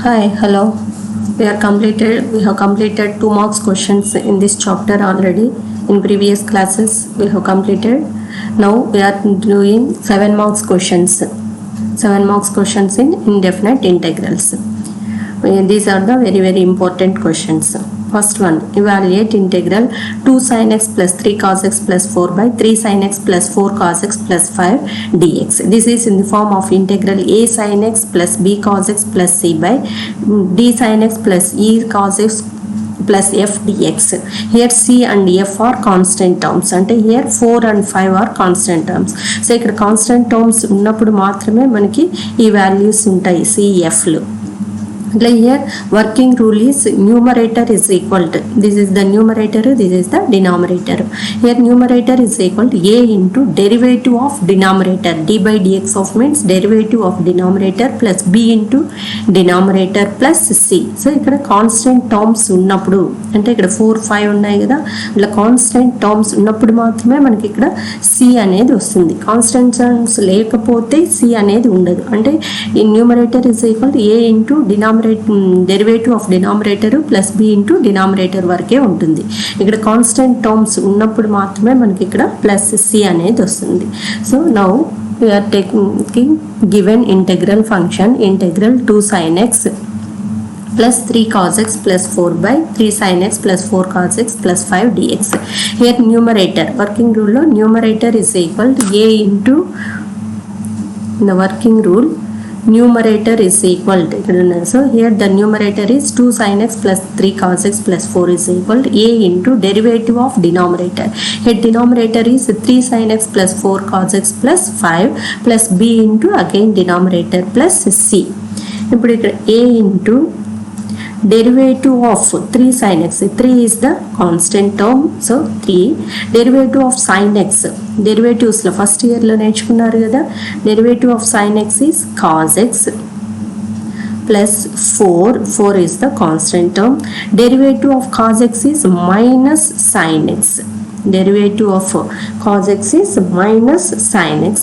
Hi, hello. We have completed 2 marks questions in this chapter already. In previous classes, we have completed. Now we are doing 7 marks questions. 7 marks questions in indefinite integrals. These are the very important questions. First one, evaluate integral 2 sin x plus 3 cos x plus 4 by 3 sin x plus 4 cos x plus 5 dx. This is in the form of integral a sin x plus b cos x plus c by d sin x plus e cos x plus f dx. Here c and f are constant terms. అంటే here 4 and 5 are constant terms. So ఇక్కడ constant terms ఉన్నప్పుడు మాత్రమే మనకి ఈ values ఉంటాయి cfలు. Here working rule is numerator is equal to, this is the numerator, this is the denominator. Here numerator is equal to a into derivative of denominator, d by dx of means derivative of denominator plus b into denominator plus c. So ఇక్కడ constant terms ఉన్నప్పుడు అంటే ఇక్కడ 4 5 ఉన్నాయి కదా, ఇలా constant terms ఉన్నప్పుడు మాత్రమే మనకి ఇక్కడ c అనేది వస్తుంది. Constant terms లేకపోతే c అనేది ఉండదు. అంటే ఈ numerator is equal to a into derivative of denominator plus b into denominator వరకే ఉంటుంది. ఇక్కడ కాన్స్టెంట్ టర్మ్స్ ఉన్నప్పుడు మాత్రమే మనకి ఇక్కడ ప్లస్ c అనేది వస్తుంది. So now we are taking given integral function integral 2 sin x plus 3 cos x plus 4 by 3 sin x plus 4 cos x plus 5 dx. Here numerator, working rule lo numerator is equal to a into, in the working rule numerator is equal to, so here the numerator is 2 sin x plus 3 cos x plus 4 is equal to a into derivative of denominator. Here denominator is 3 sin x plus 4 cos x plus 5 plus b into again denominator plus c. ఇప్పుడు ఇక్కడ a into derivative of 3 sin x, 3 is the constant term, so 3 derivative of sin x, derivatives లో first year లో నేర్చుకున్నారు కదా, derivative of sin x is cos x plus 4 is the constant term, derivative of cos x is minus sin x, derivative of cos x is minus sin x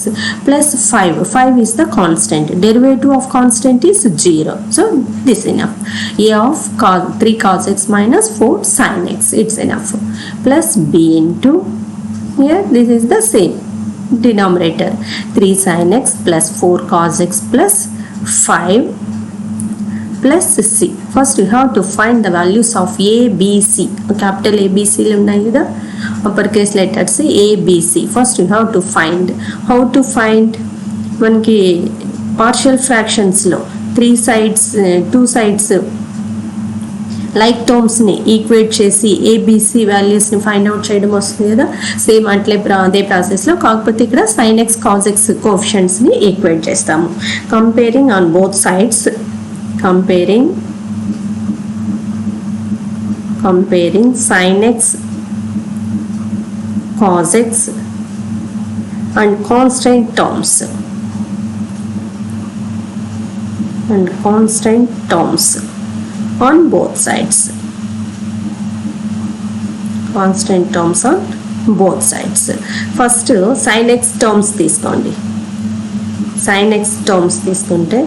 plus 5 is the constant, derivative of constant is 0, so this enough, a of 3 cos x minus 4 sin x, it's enough, plus b into, here this is the same denominator 3 sin x plus 4 cos x plus 5 plus c. First you have to find the values of a b c, capital a b c ఉన్నాయి కదా, uppercase letters a b c. First you have to find, how to find, మనకి partial fractions లో 3 sides 2 sides like టర్మ్స్ని equate చేసి ABC వాల్యూస్ని find out చేయడం వస్తుంది కదా, సేమ్ అట్లే అదే ప్రాసెస్లో, కాకపోతే ఇక్కడ సైన్ ఎక్స్ కాస్ ఎక్స్ కోఎఫిషియెంట్స్ని ఈక్వేట్ చేస్తాము. Comparing on both sides, comparing sin x cos x and constant terms on both sides, constant terms on both sides. First sin x terms తీసుకోండి, sin x terms తీసుకుంటే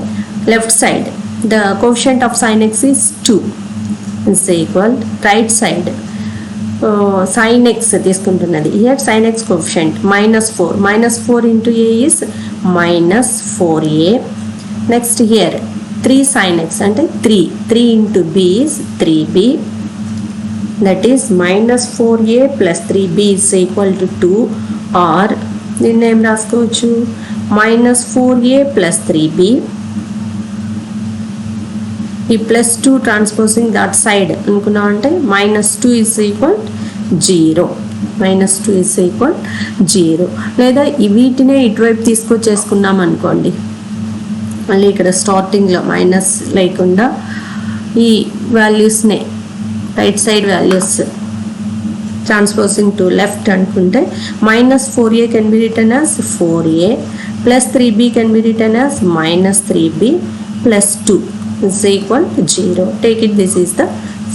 left side the coefficient of sin x is 2 is equal, right side sin x తీసుకుంటున్నది, here sin x coefficient minus 4 into a is minus 4a. Next here 3 sin x అంటే 3 into b is 3b, that is minus 4a plus 3b is equal to 2, or దీన్ని ఏం రాసుకోవచ్చు, minus 4a plus 3b, ఈ plus 2 transposing that side అనుకున్నాం అంటే minus 2 is equal 0, లేదా వీటినే ఇటువైపు తీసుకొచ్చేసుకున్నాం అనుకోండి, మళ్ళీ ఇక్కడ స్టార్టింగ్లో మైనస్ లేకుండా ఈ వాల్యూస్నే right side values transposing to left అనుకుంటే minus 4a can be written as 4a plus 3b can be written as minus 3b plus 2 is equal to 0. Take it, this is the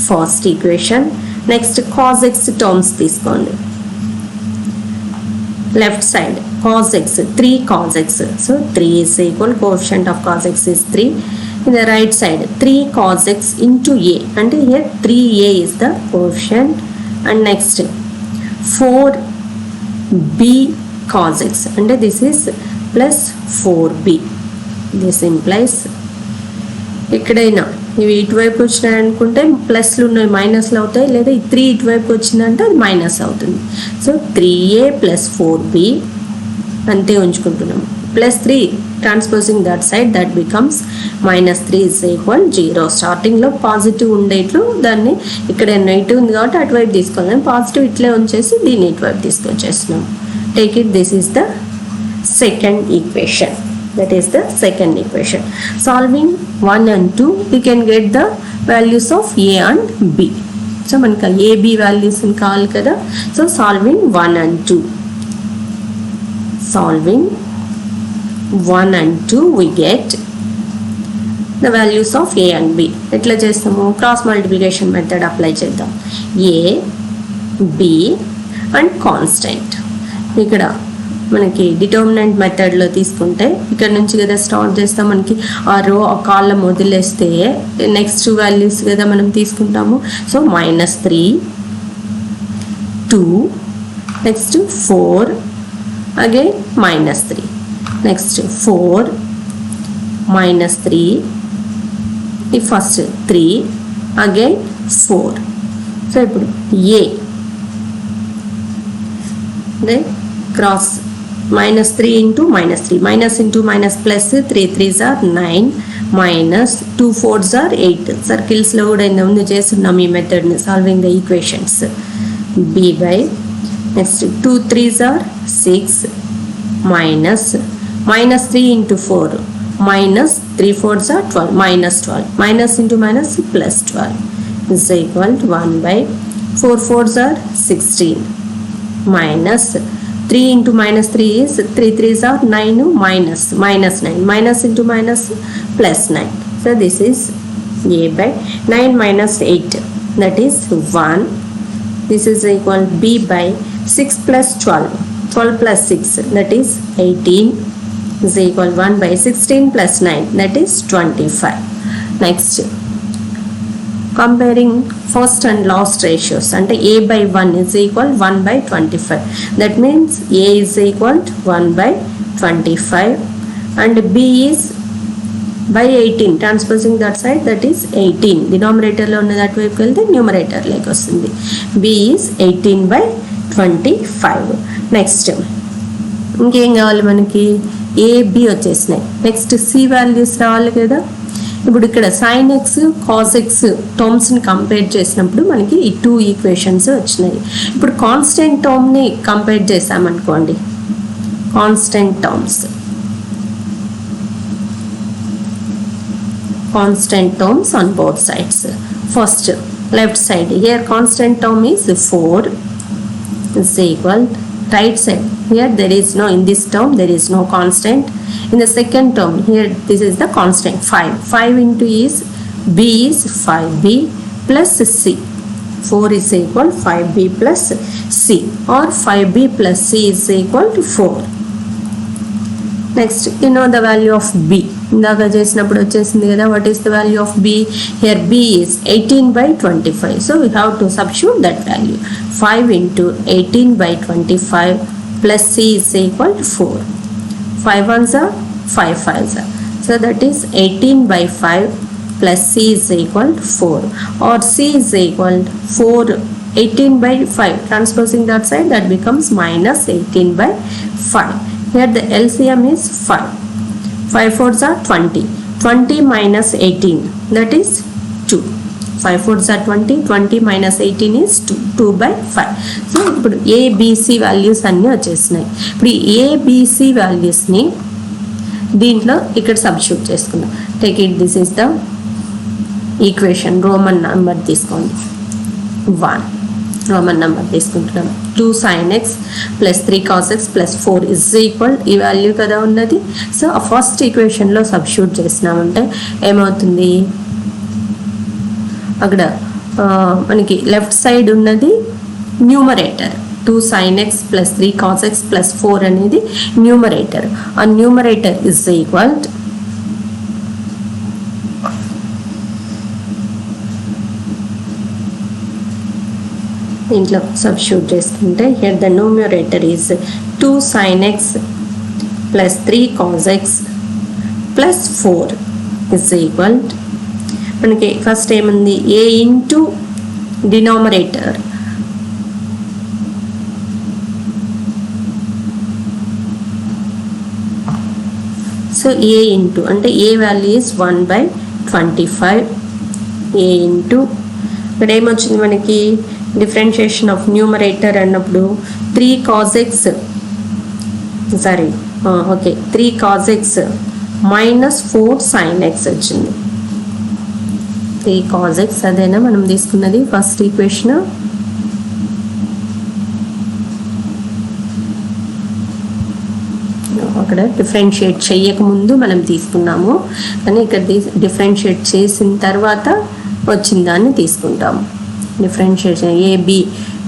first equation. Next cos x terms తీసుకోండి, left side cos x 3 cos x, so 3 is equal, coefficient of cos x is 3, In the right side 3 cos x into a, and here 3a is the quotient, and next 4b cos x, and this is plus 4b. This implies ఎక్కడైనా ఇవి ఇటువైపు వచ్చినాయి అనుకుంటే ప్లస్లు ఉన్నాయి మైనస్లు అవుతాయి, లేదా 3 ఇటువైపు వచ్చిందంటే అది మైనస్ అవుతుంది. సో 3a ప్లస్ 4b అంతే ఉంచుకుంటున్నాం, plus 3 transposing that side, that becomes minus 3 is equal 0. స్టార్టింగ్లో పాజిటివ్ ఉండేట్లు దాన్ని ఇక్కడ నెగిటివ్ ఉంది కాబట్టి అటువైపు తీసుకోవాలి, పాజిటివ్ ఇట్లే ఉంచేసి దీన్ని ఇటువైపు తీసుకొచ్చేస్తున్నాం. Take it, this is the second equation. That is the second equation. Solving 1 and 2, we can get the values of a and b. So manka a b values in kaal kada. So solving 1 and 2. Solving 1 and 2, we get the values of a and b. Etla chestamu, cross multiplication method apply cheddam. A, b and constant. Ikkada మనకి determinant మెథడ్లో తీసుకుంటే ఇక్కడ నుంచి కదా start చేస్తాం, మనకి ఆ రో ఆ కాలం వదిలేస్తే నెక్స్ట్ వాల్యూస్ కదా మనం తీసుకుంటాము. సో -3, 2, నెక్స్ట్ 4, అగైన్ -3, నెక్స్ట్ 4, -3, ఈ ఫస్ట్ 3, అగైన్ 4. సో ఇప్పుడు ఏ cross -3 into -3, minus into minus plus 3 3s are 9, minus 2 4s are 8. Circles లో కూడా ఇంత ముందు చేస్తున్నాం ఈ మెథడ్ని, solving the equations. b by next 2 3s are 6, minus 3 into 4, minus 3 4s are 12, -12, minus into minus plus 12 is equal to 1 by 4 4s are 16, minus 3 into -3 is 3 3s are 9, minus 9, minus into minus plus 9. So this is a by 9 minus 8, that is 1. This is equal b by 6 plus 12, 12 plus 6, that is 18, is equal 1 by 16 plus 9, that is 25. Next, comparing first and last ratios, and a by 1 is equal 1 by 25. That means a is equal to 1 by 25 and b is by 18. Transposing that side, that is 18. Denominator lo unna that వైపు వెళ్తే numerator like వస్తుంది. b is 18 by 25. Next ఇంకేం కావాలి మనకి, a b వచ్చేసినాయి. Next c values రావాలి కదా. ఇప్పుడు ఇక్కడ sin x cos x టర్మ్స్ని కంపేర్ చేసినప్పుడు మనకి ఈ 2 ఈక్వేషన్స్ వచ్చినాయి. ఇప్పుడు కాన్స్టెంట్ టర్మ్ని కంపేర్ చేసామనుకోండి, constant terms on both sides. First left side, here constant term is 4 is equal right side, here there is no, in this term there is no constant. In the second term, here this is the constant 5 into is b is 5b plus c. 4 is equal 5b plus c, or 5b plus c is equal to 4. Next, you know the value of b. ఇందాక చేసినప్పుడు వచ్చేసింది కదా, what is the value of b? Here b is 18 by 25. So we have to substitute that value. 5 into 18 by 25 plus c is equal to 4. 5 ones are 5 5s are. So that is 18 by 5 plus c is equal to 4, or c is equal to 4 18 by 5. Transposing that side, that becomes minus 18 by 5. Here the LCM is 5. 5 4s are 20. 20 minus 18, that is 2. 5 4s are 20. 20 minus 18 is 2. 2 by 5. So ఇప్పుడు ABC values అన్నీ వచ్చేసినాయి. ఇప్పుడు ABC వాల్యూస్ని దీంట్లో ఇక్కడ substitute చేసుకుందాం. Take it, this is the equation. Roman number తీసుకోండి, 1 Roman number తీసుకుంటున్నాం. 2 sin x plus 3 cos x plus 4 is equal, ఈ వాల్యూ కదా ఉన్నది. సో ఆ ఫస్ట్ ఈక్వేషన్లో సబ్స్టిట్యూట్ చేసినామంటే ఏమవుతుంది, అక్కడ మనకి లెఫ్ట్ సైడ్ ఉన్నది numerator, 2 sin x plus 3 cos x plus 4 అనేది న్యూమరేటర్. ఆ న్యూమరేటర్ is equal to దీంట్లో సబ్స్టిట్యూట్ చేసుకుంటే here the numerator is 2 sin x plus 3 cos x plus 4 is equal మనకి ఫస్ట్ ఏముంది a into denominator so a into అంటే a value is 1/25 a into ఇక్కడ ఏమొచ్చింది మనకి డిఫరెన్షియేషన్ ఆఫ్ న్యూమరేటర్ అన్నప్పుడు 3 cos x sorry okay 3 cos x minus 4 sin x వచ్చింది 3 cos x అదేనా మనం తీసుకున్నది ఫస్ట్ ఈక్వేషన్ అక్కడ డిఫరెన్షియేట్ చేయకముందు మనం తీసుకున్నాము కానీ ఇక్కడ డిఫరెన్షియేట్ చేసిన తర్వాత వచ్చిన దాన్ని తీసుకుంటాము డిఫరెన్షియేషన్ ఏబి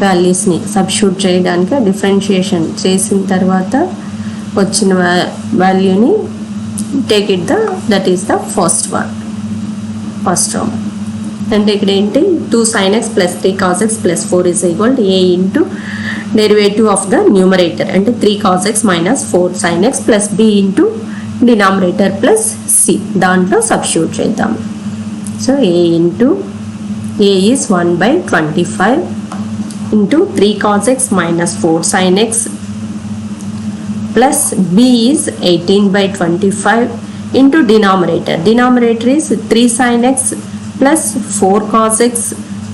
వాల్యూస్ని సబ్స్టిట్యూట్ చేయడానికి డిఫరెన్షియేషన్ చేసిన తర్వాత వచ్చిన వాల్యూని take it that is the first term అంటే ఇక్కడ ఏంటి 2 sin x plus 3 cos x plus 4 is equal to a into derivative of the numerator అంటే 3 cos x minus 4 sin x plus b into denominator plus c దాంట్లో substitute చేద్దాం so a into a is 1/25 into 3 cos x minus 4 sin x plus b is 18/25 into denominator is 3 sin x plus 4 cos x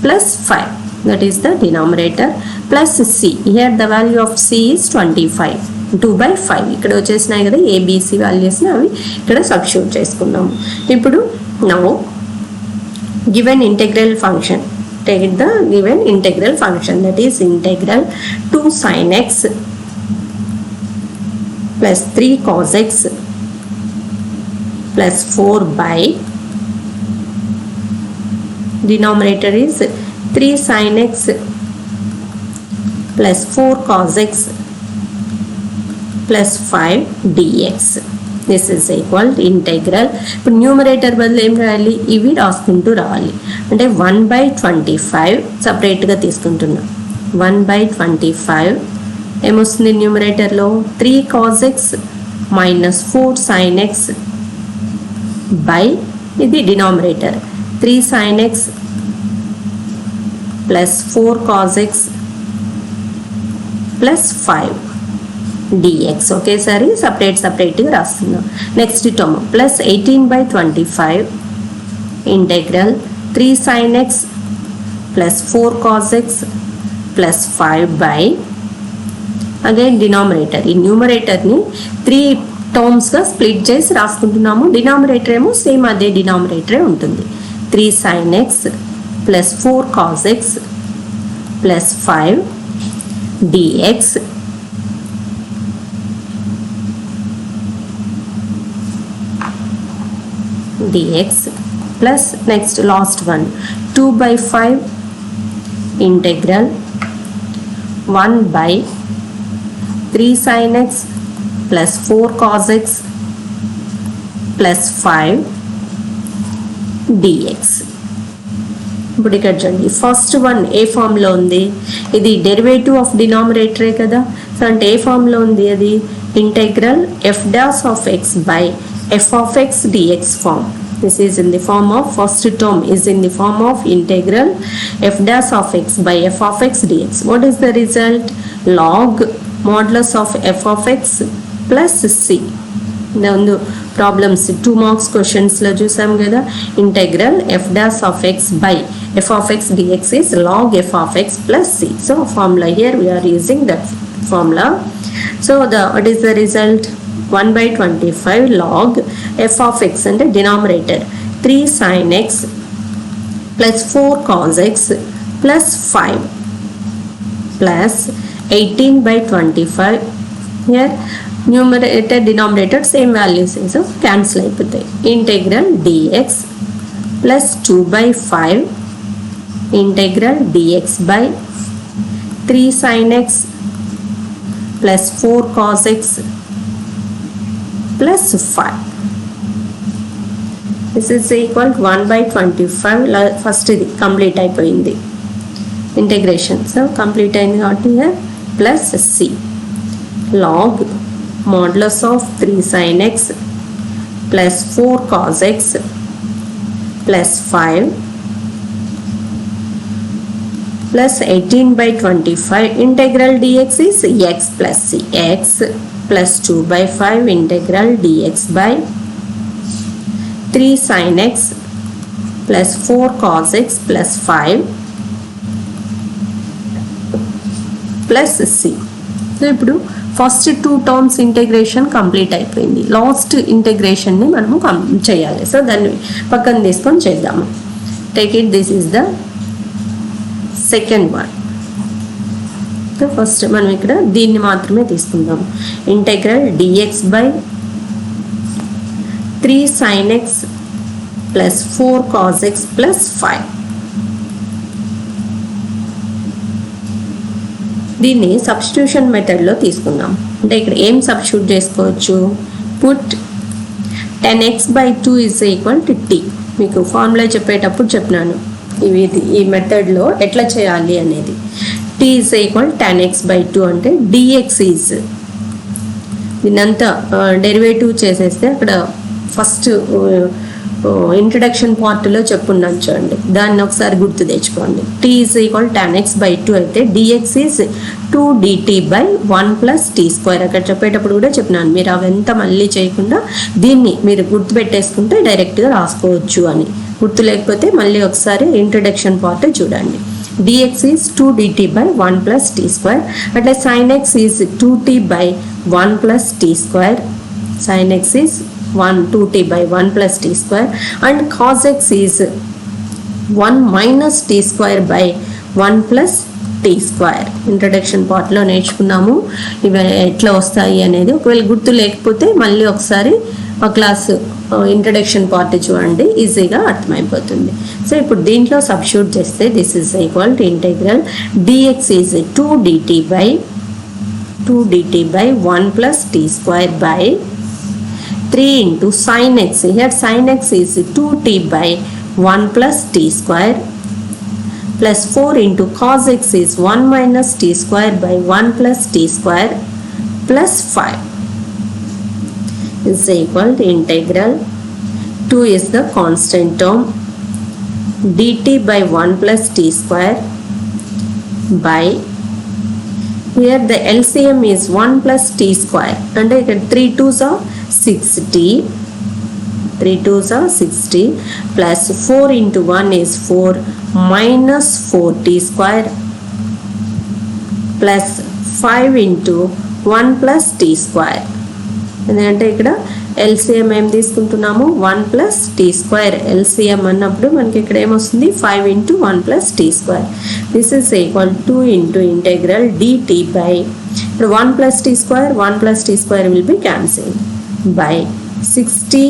plus 5 that is the denominator plus c here the value of c is 25 2/5 ఇక్కడ వచ్చేసినాయి కదా abc వాల్యూస్ని అవి ఇక్కడ substitute చేసుకున్నాము ఇప్పుడు now given integral function take the given integral function that is integral 2 sin x plus 3 cos x plus 4 by denominator is 3 sin x plus 4 cos x plus 5 dx this is equal to integral ఇప్పుడు numerator బదులు ఏం రాయాలి ఇవి రాసుకుంటూ రావాలి అంటే 1/25 సపరేట్గా తీసుకుంటున్నాం 1/25 ఏమొస్తుంది న్యూమరేటర్లో 3 cos x minus 4 sin x by ఇది denominator 3 sin x plus 4 cos x plus 5 dx ఒకేసారి సపరేట్గా రాస్తున్నాం next term plus 18/25 integral 3 sin x plus 4 cos x plus 5 by again denominator ఈ న్యూమరేటర్ని 3 టర్మ్స్గా స్ప్లిట్ చేసి రాసుకుంటున్నాము డినామినేటర్ ఏమో సేమ్ అదే డినామినేటరే ఉంటుంది 3 sin x plus 4 cos x plus 5 dx dx plus next last one 2/5 integral 1 by 3 sin x plus 4 cos x plus 5 dx ఇప్పుడు ఇక్కడ చూడండి first one ఏ ఫామ్లో ఉంది ఇది డెరివేటివ్ ఆఫ్ డినామినేటరే కదా సో అంటే ఏ ఫామ్లో ఉంది అది integral f dash of x by f of x dx form this is in the form of first term is in the form of integral f dash of x by f of x dx what is the result log modulus of f of x plus c the problems 2 marks questions lo chusam kada integral f dash of x by f of x dx is log f of x plus c so formula here we are using that formula so what is the result 1/25 log f of x and the denominator 3 sin x plus 4 cos x plus 5 plus 18/25 here numerator denominator same values so cancel అయిపోతాయి integral dx plus 2/5 integral dx by 3 sin x plus 4 cos x plus 5 this is equal to 1/25 first ఇది complete అయిపోయింది integration. So complete అయింది కాబట్టి here plus c log modulus of 3 sin x plus 4 cos x plus 5 plus 18/25 integral dx is x plus c x plus 2/5 integral dx by 3 sin x plus 4 cos x plus 5 plus c. So ఇప్పుడు first 2 terms integration complete అయిపోయింది. Last ఇంటిగ్రేషన్ని మనము చేయాలి. So దాన్ని పక్కన తీసుకొని చేద్దాము. Take it, this is the second one. So first మనం ఇక్కడ దీన్ని మాత్రమే తీసుకుందాం. Integral dx by 3 sin x plus 4 cos x plus 5. దీన్ని సబ్స్టిట్యూషన్ మెథడ్లో తీసుకుందాం. అంటే ఇక్కడ ఏం సబ్స్టిట్యూట్ చేసుకోవచ్చు? Put 10x/2 is equal to t. మీకు ఫార్ములా చెప్పేటప్పుడు చెప్పినాను ఈ మెథడ్లో ఎట్లా చేయాలి అనేది. t is equal 10x/2 అంటే dx ఈజ్ దీన్నంతా డెరివేటివ్ చేసేస్తే అక్కడ ఫస్ట్ ఇంట్రడక్షన్ పార్ట్లో చెప్పున్నాను చూడండి, దాన్ని ఒకసారి గుర్తు తెచ్చుకోండి. t is equal 10x/2 అయితే dx ఈజ్ 2dt/1 + t². అక్కడ చెప్పేటప్పుడు కూడా చెప్పినాను, మీరు అవంతా మళ్ళీ చేయకుండా దీన్ని మీరు గుర్తు పెట్టేసుకుంటే డైరెక్ట్గా రాసుకోవచ్చు అని. గుర్తు లేకపోతే మళ్ళీ ఒకసారి ఇంట్రడక్షన్ పార్ట్ చూడండి. dx is 2dt/1 + t². అట్లా sin x is 2t/1 + t². sin x is 2t/1 + t² and cos x is 1 - t²/1 + t². Introduction పార్ట్లో నేర్చుకున్నాము ఇవి ఎట్లా వస్తాయి అనేది. ఒకవేళ గుర్తు లేకపోతే మళ్ళీ ఒకసారి ఆ క్లాస్ ఇంట్రడక్షన్ పార్ట్ చూడండి, ఈజీగా అర్థమైపోతుంది. సో ఇప్పుడు దీంట్లో సబ్స్టిట్యూట్ చేస్తే this is equal to integral dx is 2dt/1 + t² 3 into sin x. Here sin x is 2t/1 + t² plus 4 into cos x is 1 - t²/1 + t² plus 5 is equal to integral 2 is the constant term dt/1 + t² by here the LCM is 1 + t² and 3 2s are 60 plus 4 into 1 is 4 minus 4t² plus 5 into 1 plus t². ఎందుకంటే ఇక్కడ LCM ఏం తీసుకుంటున్నాము 1 plus t². LCM అన్నప్పుడు మనకి ఇక్కడ ఏమొస్తుంది 5 into 1 plus t². This is equal 2 into integral dt by ఇప్పుడు 1 plus t² 1 plus t² will be cancelled by 60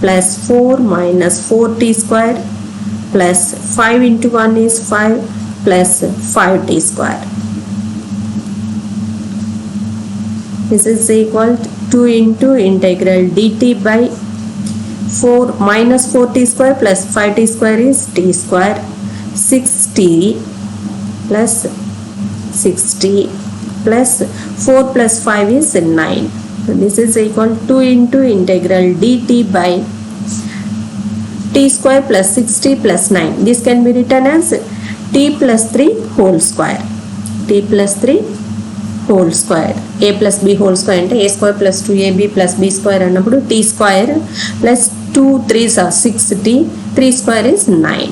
plus 4 minus 4t² plus 5 into 1 is 5 plus 5t². This is equal to 2 into integral dt by 4 minus 4t² plus 5t² is t². 60 plus 60 plus 4 plus 5 is 9. So this is equal to 2 into integral dt by t² plus 60 plus 9. This can be written as t plus 3 whole square. t plus 3 whole square. a plus b whole square అంటే a² plus 2ab plus b² అన్నప్పుడు t² plus 2 3s are 6t 3² is 9.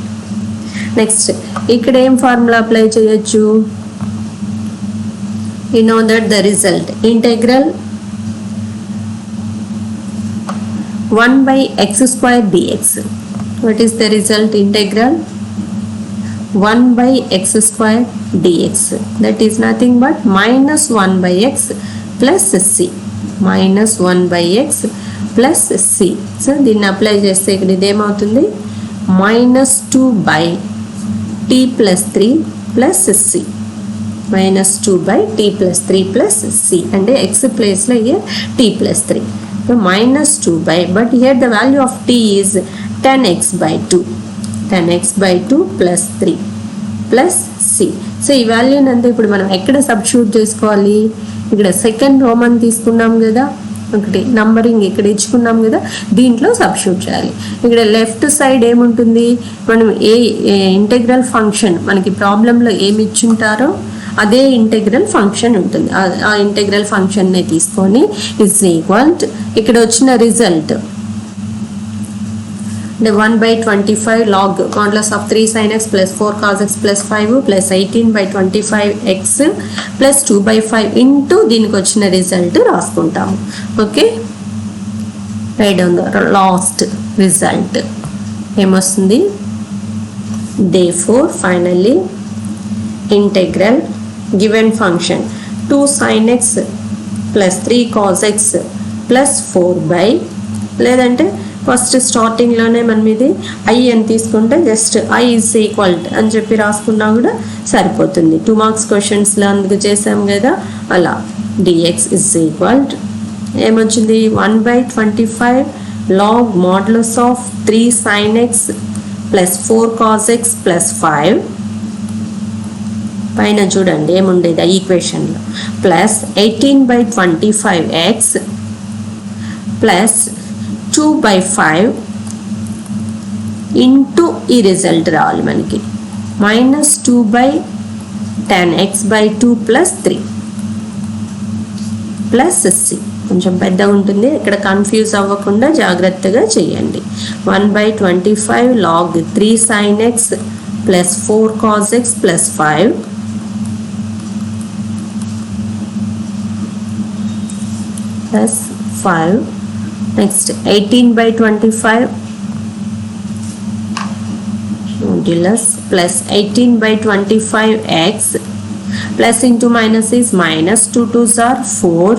Next ఇక్కడ ఏం formula apply చేయొచ్చు? you know that the result integral 1/x² dx. What is the result? Integral 1/x² dx. That is nothing but minus 1/x plus c. Minus 1/x plus c. So దీన్ని apply చేస్తే ఇక్కడ ఇదేమవుతుంది minus 2/t plus 3 plus c. minus 2/t plus 3 plus c. అంటే x place లో here t plus 3. So minus 2 but here the value of t is 10x/2. 10x/2 plus 3. Plus C. So ఈ వాల్యూని అంతా ఇప్పుడు మనం ఎక్కడ సబ్స్టిట్యూట్ చేసుకోవాలి? ఇక్కడ సెకండ్ రోమన్ తీసుకున్నాం కదా, ఒకటి నంబరింగ్ ఇక్కడ ఇచ్చుకున్నాం కదా, దీంట్లో సబ్స్టిట్యూట్ చేయాలి. ఇక్కడ లెఫ్ట్ సైడ్ ఏముంటుంది? మనం ఏ ఇంటెగ్రల్ ఫంక్షన్ మనకి ప్రాబ్లంలో ఏమి ఇచ్చుంటారో అదే ఇంటెగ్రల్ ఫంక్షన్ ఉంటుంది. ఆ ఇంటెగ్రల్ ఫంక్షన్ని తీసుకొని ఇస్ ఈక్వల్ ఇక్కడ వచ్చిన రిజల్ట్ అంటే 1/25 log modulus of 3 sin x plus 4 cos x plus 5 plus 18/25x plus 2/5 into దీనికి వచ్చిన రిజల్ట్ రాసుకుంటాము. Okay, right on the last result ఏమొస్తుంది? therefore finally integral given function 2 sin x plus 3 cos x plus 4 లేదంటే first స్టార్టింగ్లోనే మనం ఇది I అని తీసుకుంటే జస్ట్ ఐ ఈజ్ ఈక్వల్ అని చెప్పి రాసుకున్నా కూడా సరిపోతుంది. 2 మార్క్స్ క్వశ్చన్స్లో అందుకు చేసాం కదా, అలా dx ఇజ్ ఈక్వల్ ఏమొచ్చింది? 1/25 log modulus of 3 sin x plus 4 cos x plus 5 పైన చూడండి ఏముండేది ఆ ఈక్వేషన్లో, ప్లస్ 18/25x ప్లస్ 2/5 ఇంటూ ఈ రిజల్ట్ రావాలి మనకి minus 2/10x/2 plus 3 plus C. కొంచెం పెద్దగా ఉంటుంది, ఇక్కడ కన్ఫ్యూజ్ అవ్వకుండా జాగ్రత్తగా చేయండి. 1/25 log 3 sin x plus 4 cos x plus 5 plus 5 next 18/25 modulus plus 18/25x plus into minus is minus 2 2s are 4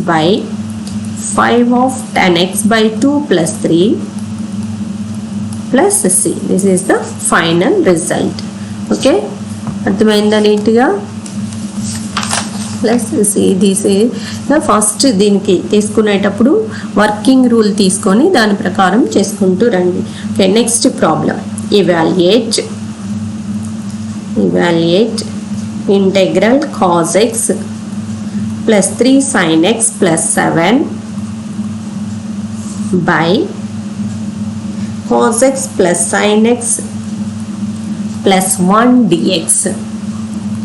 by 5 of 10x/2 plus 3 plus c. This is the final result. Okay, అర్థమైందా నీట్గా? Plus C. This first దీనికి తీసుకునేటప్పుడు working rule తీసుకొని దాని ప్రకారం చేసుకుంటూ రండి. Okay, next problem evaluate integral cos x plus 3 sin x plus 7 by cos x plus sin x plus 1 dx.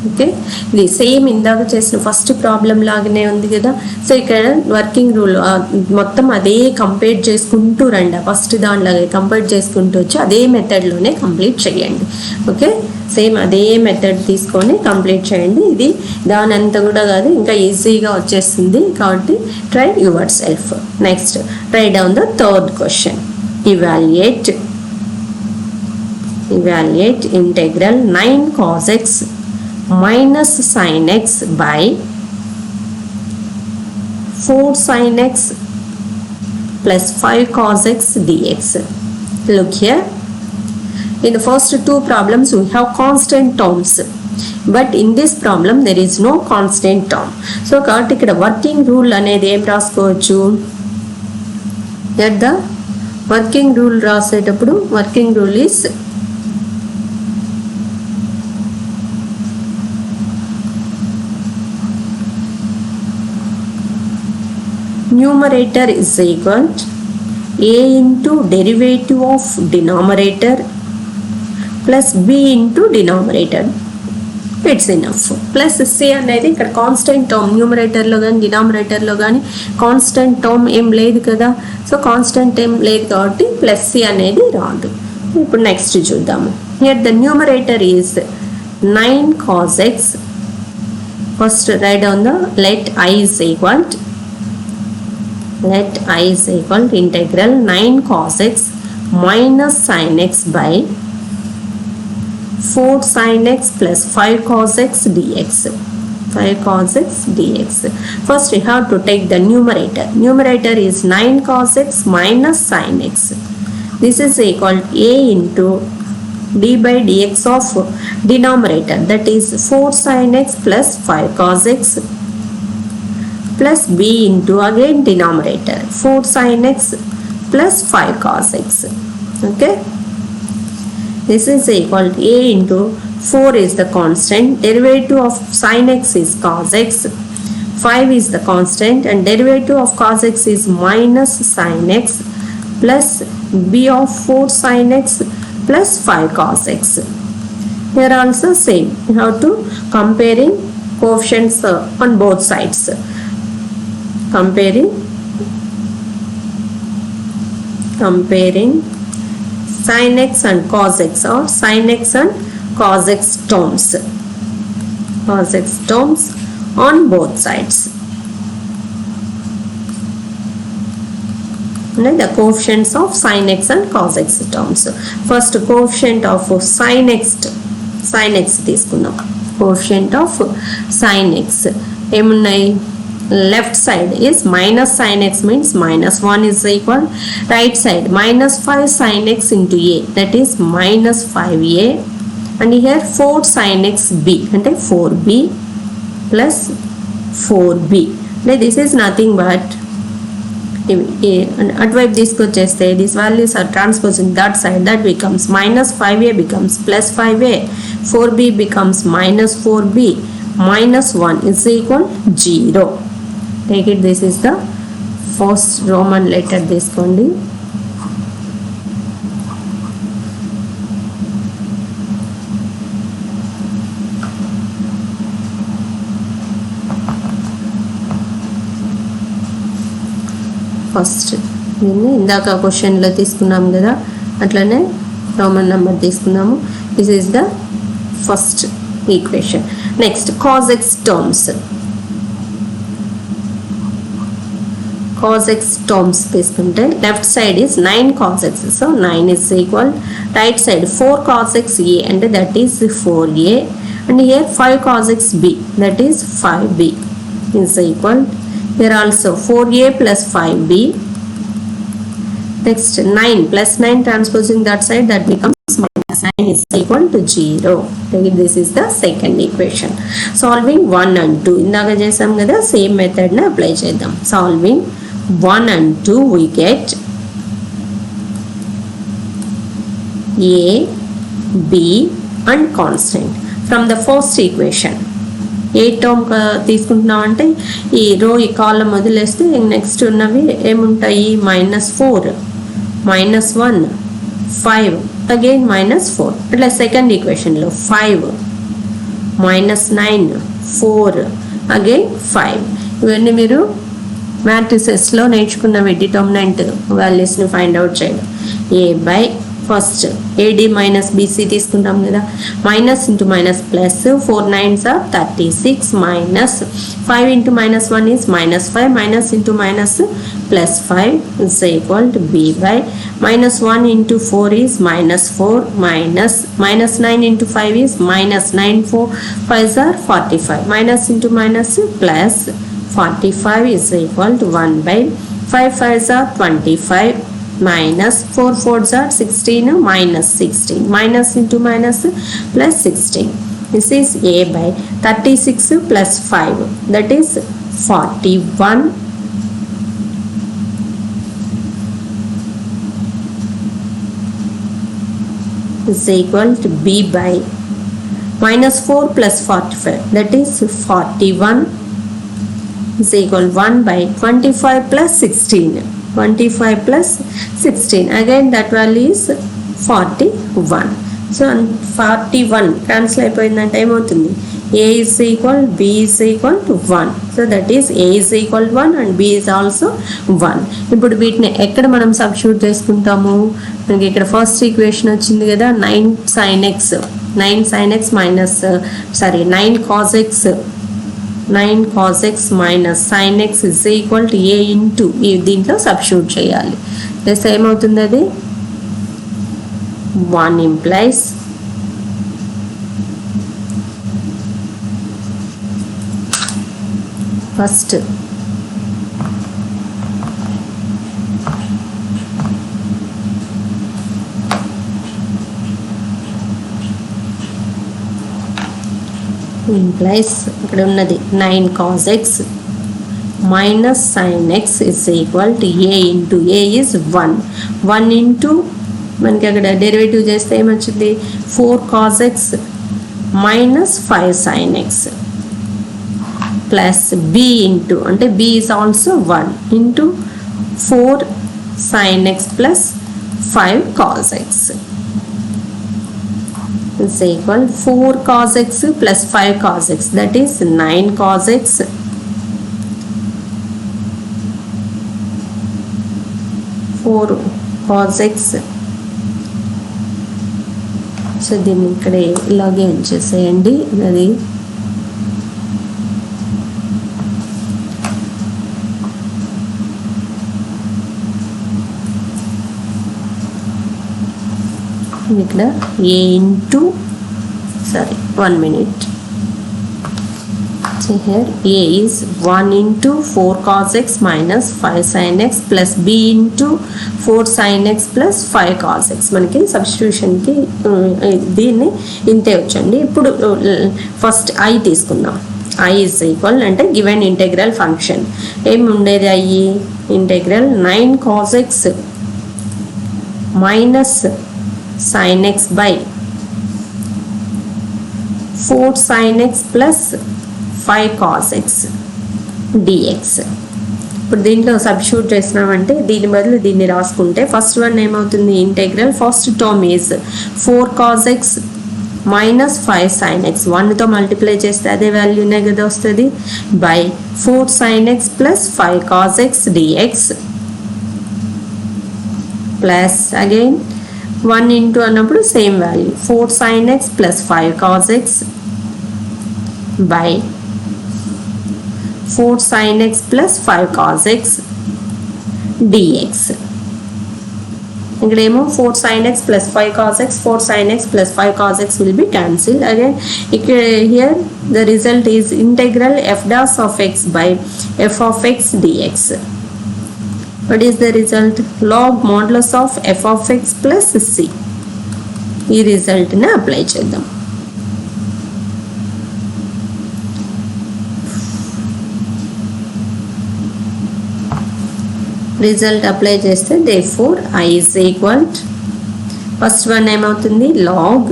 Okay, ఇది సేమ్ ఇందాక చేసిన ఫస్ట్ ప్రాబ్లం లాగానే ఉంది కదా. సో ఇక్కడ వర్కింగ్ రూల్ మొత్తం అదే కంపేర్ చేసుకుంటూ రండి, ఫస్ట్ దానిలాగే కంపేర్ చేసుకుంటూ వచ్చి అదే మెథడ్లోనే కంప్లీట్ చేయండి. ఓకే, సేమ్ అదే మెథడ్ తీసుకొని కంప్లీట్ చేయండి. ఇది దాని అంతా కూడా కాదు, ఇంకా ఈజీగా వచ్చేస్తుంది కాబట్టి try your self. Next right down the third question. evaluate integral 9 cos x minus sin x by 4 sin x plus 5 cos x dx. Look here, in the first two problems we have constant terms, but in this problem there is no constant term. So కాబట్టి ఇక్కడ working rule అనేది ఏం రాసుకోవచ్చు? the working rule రాసేటప్పుడు working rule is numerator is equal to a into derivative of denominator plus b into denominator. It's enough. Plus c అనేది ఇక్కడ constant term, న్యూమరేటర్లో కానీ డినామినేటర్లో కానీ కాన్స్టెంట్ టర్మ్ ఏం లేదు కదా. సో కాన్స్టెంట్ ఏం లేదు కాబట్టి ప్లస్ సి అనేది రాదు. ఇప్పుడు నెక్స్ట్ చూద్దాము. Here the numerator is 9 cos x. First right down the let I is equal to integral 9 cos x minus sin x by 4 sin x plus 5 cos x dx. First we have to take the numerator. Numerator is 9 cos x minus sin x. This is equal to a into d by dx of denominator, that is 4 sin x plus 5 cos x plus b into again denominator 4 sin x plus 5 cos x. Okay, this is equal to a into 4 is the constant, derivative of sin x is cos x, 5 is the constant and derivative of cos x is minus sin x plus b of 4 sin x plus 5 cos x. Here also same, you have to comparing coefficients on both sides. Comparing sin x and cos x or sin x and cos x terms on both sides. And the coefficients of sin x and cos x terms. First coefficient of sin x తీసుకుందాం. Coefficient of sin x ఏమున్నాయి? Left side is minus sin x means minus 1 is equal. Right side minus 5 sin x into a, that is minus 5a, and here 4 sin x b అంటే 4b plus 4b. This is nothing but అటువైపు తీసుకొచ్చేస్తే these values are transposing that side, that becomes minus 5a becomes plus 5a, 4b becomes minus 4b, minus 1 is equal 0. Take it, this is the first Roman letter తీసుకోండి. First దీన్ని ఇందాక క్వశ్చన్లో తీసుకున్నాం కదా, అట్లనే Roman number తీసుకున్నాము. This is the first equation. Next cos x terms. cos x terms తీసుకుంటే left side is 9 cos x, so 9 is equal. Right side 4 cos x a అంటే that is 4a, and here 5 cos x b, that is 5b is equal. Here also 4a plus 5b. Next 9 plus 9 transposing that side, that becomes minus 9 is equal to 0. This is the second equation. Solving 1 and 2 ఇందాక చేసాం కదా, same మెథడ్ని apply చేద్దాం. Solving 1 and 2 we get a, b and constant from the first equation. A term తీసుకుంటున్నాం అంటే ఈ రో ఈ కాలం వదిలేస్తే నెక్స్ట్ ఉన్నవి ఏముంటాయి? Minus 4, minus 1, 5, again minus 4. అట్లా సెకండ్ ఈక్వేషన్లో 5, minus 9, 4, again 5. ఇవన్నీ మీరు మ్యాట్రిసెస్లో నేర్చుకున్నవి, డిటర్మినెంట్ వాల్యూస్ని ఫైండ్ అవుట్ చేయడం. A by first AD minus BC తీసుకుంటాం కదా, minus into minus plus, 4 9s are 36, minus 5 into minus 1 is minus 5, minus into minus plus 5 is equal to B by minus 1 into 4 is minus 4, minus 9 into 5 is minus 9, 4 5s are 45, minus into minus plus 45 is equal to 1 by 5 5s are 25, minus 4 4s are 16, minus 16, minus into minus plus 16. This is A by 36 plus 5, that is 41, is equal to B by minus 4 plus 45, that is 41, is equal 1 by 25 plus 16, 25 plus 16, again that value is 41. So 41 cancel అయిపోయిందంటే ఏమవుతుంది? A is equal, B is equal to 1. So that is A is equal to 1 and B is also 1. ఇప్పుడు వీటిని ఎక్కడ మనం substitute చేసుకుంటాము? మనకి ఇక్కడ first equation వచ్చింది కదా, 9 sin x minus 9 cos x, 9 cos x minus sin x is equal to A into దీంట్లో సబ్స్టిట్యూట్ చేయాలి. ప్లస్ ఏమవుతుంది? అది 1 implies first implies ఇక్కడ ఉన్నది 9 cos x minus sin x is equal to A into A is 1 into మనకి అక్కడ derivative చేస్తే ఏమొచ్చింది? 4 cos x minus 5 sin x plus b into, అంటే b is also 1 into 4 sin x plus 5 cos x is equal 4 cos x plus 5 cos x, that is 9 cos x cos x. So దీన్ని ఇక్కడ ఇలాగే ఉంచేసేయండి. అది ఇక్కడ a into, sorry, 1 minute. So here a is 1 into 4 cos x minus 5 sin x plus b into 4 sin x plus 5 cos x. మనకి సబ్స్టిట్యూషన్కి దీన్ని ఇంతే వచ్చండి. ఇప్పుడు ఫస్ట్ i తీసుకుందాం. i is equal అంటే గివెన్ ఇంటెగ్రల్ ఫంక్షన్ ఏమి ఉండేది, i integral 9 cos x minus sin x by 4 sin x plus 5 cos x dx. ఇప్పుడు దీంట్లో సబ్స్టిట్యూట్ చేసినామంటే దీని బదులు దీన్ని రాసుకుంటే ఫస్ట్ వన్ ఏమవుతుంది, integral first term is 4 cos x minus 5 sin x, 1తో మల్టిప్లై చేస్తే అదే వాల్యూనే కదా వస్తుంది, by 4 sin x plus 5 cos x dx plus again 1 into అన్నప్పుడు same value 4 sin x plus 5 cos x by 4 sin x plus 5 cos x dx. ఇక్కడేమో 4 sin x plus 5 cos x, 4 sin x plus 5 cos x will be cancelled. Again here the result is integral f dash of x by f of x dx. What is the result? Log modulus of f of x plus c. ఈ రిజల్ట్ని apply చేద్దాం. Result apply చేస్తే therefore i is equal to, first one ఏమవుతుంది, log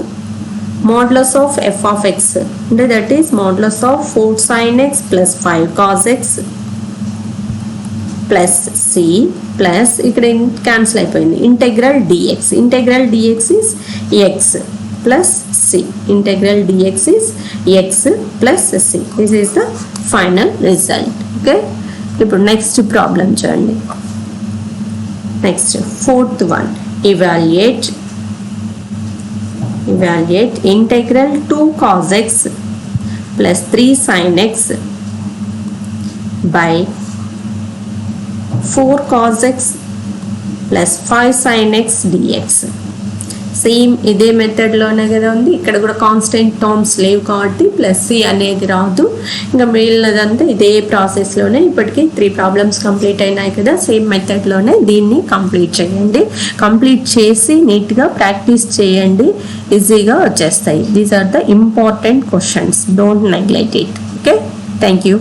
modulus of f of x అంటే that is modulus of 4 sin x plus 5 cos x plus c plus ఇక్కడ cancel అయిపోయింది integral dx. Integral dx is x plus c. Integral dx is x plus c. This is the final result. Okay, ఇప్పుడు next problem చూడండి. Next fourth one, evaluate integral 2 cos x plus 3 sin x by 4 cos x plus 5 sin x dx. Same ఇదే మెథడ్లోనే కదా ఉంది, ఇక్కడ కూడా constant terms లేవు కాబట్టి plus C అనేది రాదు. ఇంకా మిగిలినదంతా ఇదే ప్రాసెస్లోనే ఇప్పటికీ 3 ప్రాబ్లమ్స్ కంప్లీట్ అయినాయి కదా, సేమ్ మెథడ్లోనే దీన్ని కంప్లీట్ చేయండి. కంప్లీట్ చేసి నీట్గా ప్రాక్టీస్ చేయండి, ఈజీగా వచ్చేస్తాయి. These are the important questions, don't neglect it. Okay, thank you.